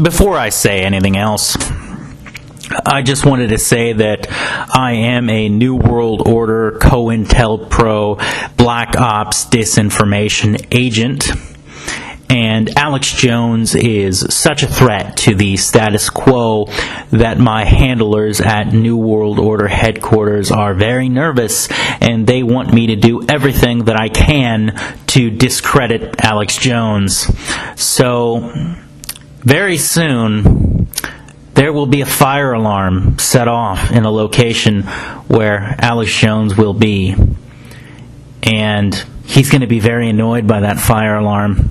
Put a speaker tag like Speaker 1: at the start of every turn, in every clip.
Speaker 1: before I say anything else, I just wanted to say that I am a New World Order, COINTELPRO, Black Ops disinformation agent, and Alex Jones is such a threat to the status quo that my handlers at New World Order headquarters are very nervous, and they want me to do everything that I can to discredit Alex Jones. So, very soon, there will be a fire alarm set off in a location where Alex Jones will be. And he's going to be very annoyed by that fire alarm.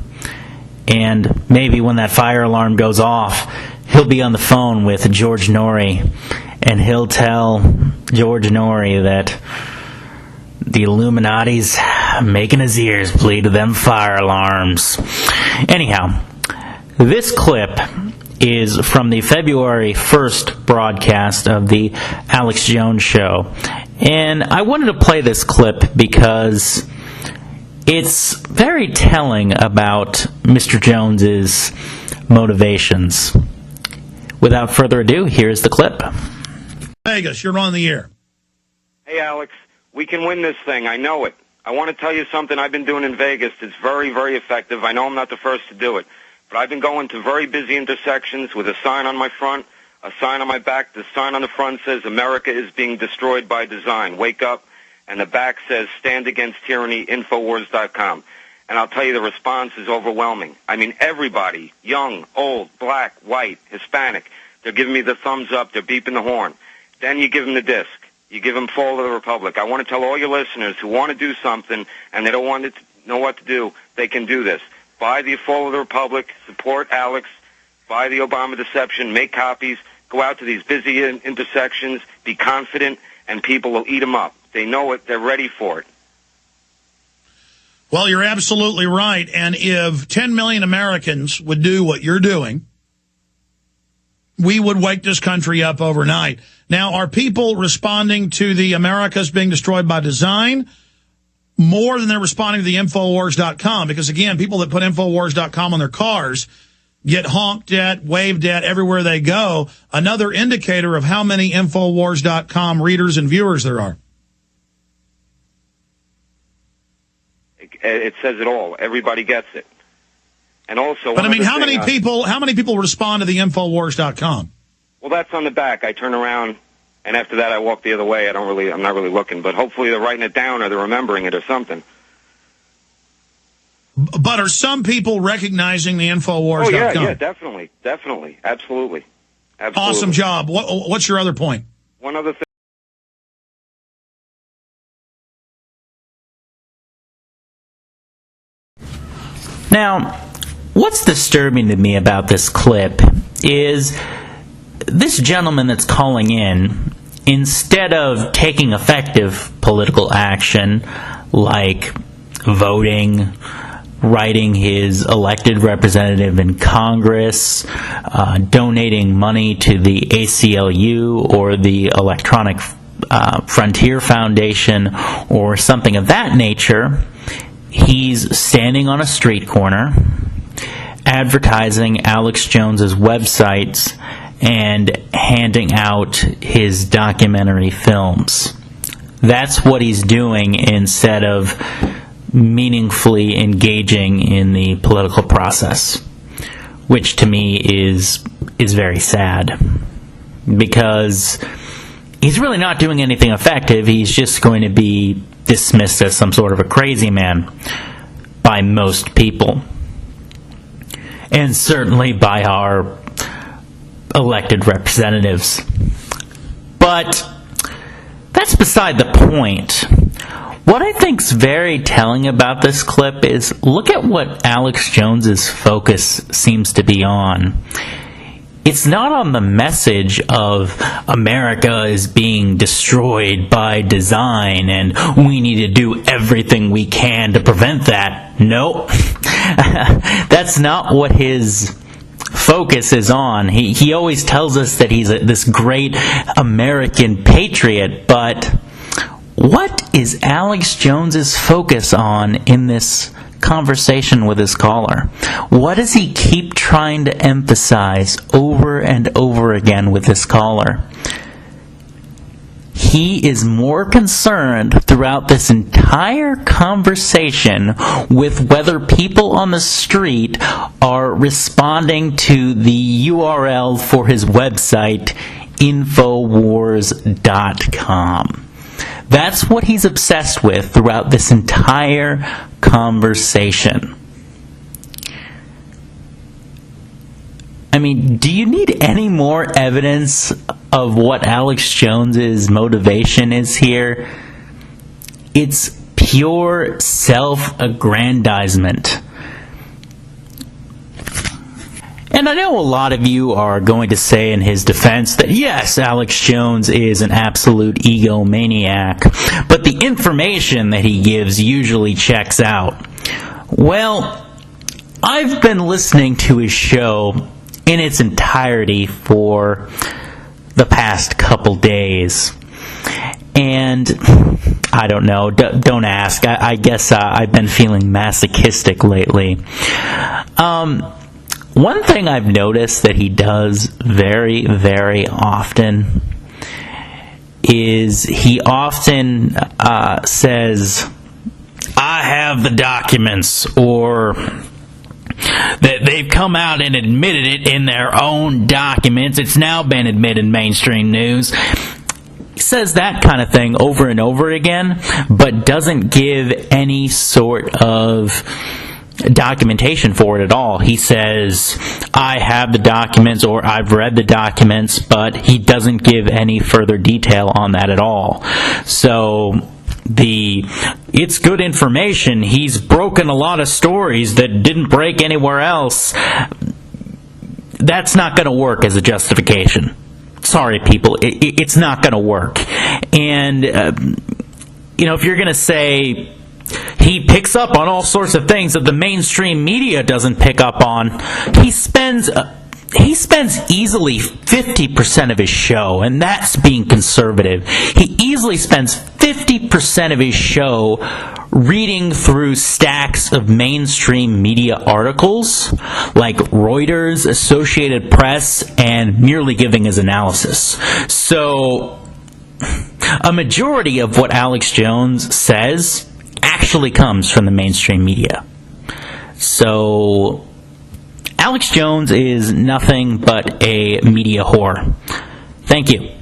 Speaker 1: And maybe when that fire alarm goes off, he'll be on the phone with George Norrie, and he'll tell George Norrie that the Illuminati's making his ears bleed to them fire alarms. Anyhow, this clip is from the February 1st broadcast of the Alex Jones Show. And I wanted to play this clip because it's very telling about Mr. Jones's motivations. Without further ado, here's the clip.
Speaker 2: Vegas, you're on the air.
Speaker 3: Hey, Alex, we can win this thing. I know it. I want to tell you something I've been doing in Vegas that's very, very effective. I know I'm not the first to do it, but I've been going to very busy intersections with a sign on my front, a sign on my back. The sign on the front says, "America is being destroyed by design. Wake up." And the back says, "Stand against tyranny, Infowhores.com." And I'll tell you, the response is overwhelming. I mean, everybody, young, old, black, white, Hispanic, they're giving me the thumbs up. They're beeping the horn. Then you give them the disc. You give them Fall of the Republic. I want to tell all your listeners who want to do something and they don't want to know what to do, they can do this. Buy the Fall of the Republic. Support Alex. Buy the Obama Deception. Make copies. Go out to these busy intersections. Be confident, and people will eat them up. They know it. They're ready for it.
Speaker 2: Well, you're absolutely right. And if 10 million Americans would do what you're doing, we would wake this country up overnight. Now, are people responding to the America's being destroyed by design more than they're responding to the Infowars.com? Because, again, people that put Infowars.com on their cars get honked at, waved at everywhere they go. Another indicator of how many Infowars.com readers and viewers there are.
Speaker 3: It says it all. Everybody gets it. And also,
Speaker 2: but I mean, how many people respond to the Infowars.com?
Speaker 3: Well, that's on the back. I turn around, and after that, I walk the other way. I'm not really looking, but hopefully they're writing it down or they're remembering it or something.
Speaker 2: But are some people recognizing the Infowars.com?
Speaker 3: Oh yeah, definitely, absolutely.
Speaker 2: Awesome job. What's your other point?
Speaker 3: One other thing.
Speaker 1: Now, what's disturbing to me about this clip is this gentleman that's calling in, instead of taking effective political action like voting, writing his elected representative in Congress, donating money to the ACLU or the Electronic Frontier Foundation or something of that nature, he's standing on a street corner advertising Alex Jones's websites and handing out his documentary films. That's what he's doing instead of meaningfully engaging in the political process, which to me is very sad, because he's really not doing anything effective. He's just going to be dismissed as some sort of a crazy man by most people, and certainly by our elected representatives. But that's beside the point. What I think's very telling about this clip is, look at what Alex Jones's focus seems to be on. It's not on the message of America is being destroyed by design and we need to do everything we can to prevent that. Nope. That's not what his focus is on. He always tells us that he's this great American patriot, but what is Alex Jones's focus on in this conversation with his caller? What does he keep trying to emphasize over and over again with this caller? He is more concerned throughout this entire conversation with whether people on the street are responding to the URL for his website, Infowars.com. That's what he's obsessed with throughout this entire conversation. I mean, do you need any more evidence of what Alex Jones's motivation is here? It's pure self-aggrandizement. And I know a lot of you are going to say in his defense that, yes, Alex Jones is an absolute egomaniac, but the information that he gives usually checks out. Well, I've been listening to his show in its entirety for the past couple days. And I don't know, don't ask. I guess I've been feeling masochistic lately. One thing I've noticed that he does very, very often is he often says, I have the documents, or that they've come out and admitted it in their own documents. It's now been admitted in mainstream news. He says that kind of thing over and over again, but doesn't give any sort of documentation for it at all. He says, I have the documents, or I've read the documents, but he doesn't give any further detail on that at all. So it's good information. He's broken a lot of stories that didn't break anywhere else. That's not going to work as a justification. Sorry, people. It's not going to work. And, if you're going to say he picks up on all sorts of things that the mainstream media doesn't pick up on, he spends easily 50% of his show, and that's being conservative. He easily spends 50% of his show reading through stacks of mainstream media articles like Reuters, Associated Press, and merely giving his analysis. So, a majority of what Alex Jones says actually comes from the mainstream media. So, Alex Jones is nothing but a media whore. Thank you.